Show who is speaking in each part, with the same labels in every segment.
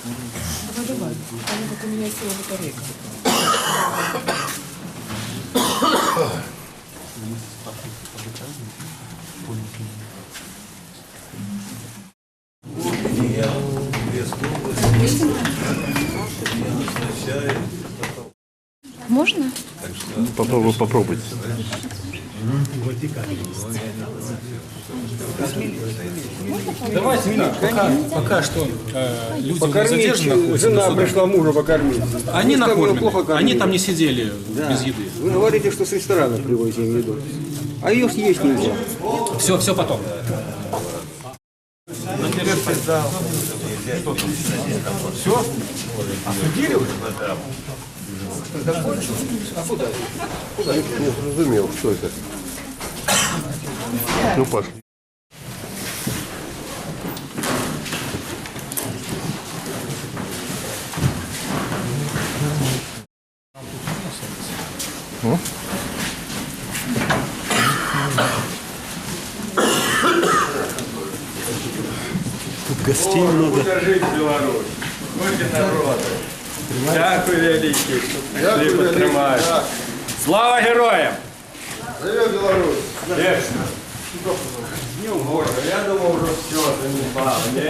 Speaker 1: Давай. Там как у меня сила батарейка.
Speaker 2: Можно?
Speaker 3: Попробуйте.
Speaker 4: Давайте пока что люди задержаны находятся.
Speaker 5: Жена пришла мужа покормить.
Speaker 4: Они накормлены,
Speaker 5: плохо
Speaker 4: они там не сидели без еды.
Speaker 5: Вы говорите, что с ресторана привозим еду. А ее съесть нельзя.
Speaker 4: Все потом.
Speaker 5: Все? Осудили уже? А куда?
Speaker 3: Не зрозумів, що це. Ну, пошли.
Speaker 6: Тут гостей много.
Speaker 7: Держіть Білорусь. Будьте народи. Дякую велике, що прийшли підтримають. Слава героям!
Speaker 3: Живе Білорусь!
Speaker 7: Вечно. Боже, я думав, вже все, заніпало. Ні,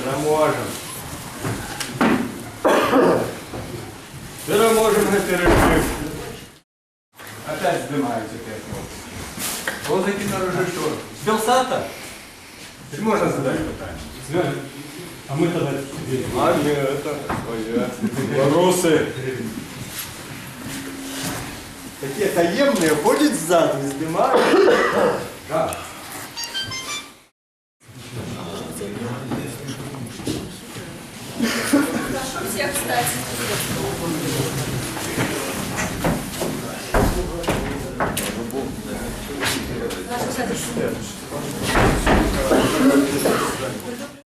Speaker 7: не можемо. Не можемо гати режим. Опять здимаються технології. Вот такі на режим що? З Белсата? Чи можна задати питання?
Speaker 4: А мы тогда...
Speaker 7: А нет, это своя. Белорусы. Такие таемные, ходят сзади, снимают. Да.
Speaker 2: Всех, кстати. Наша, кстати,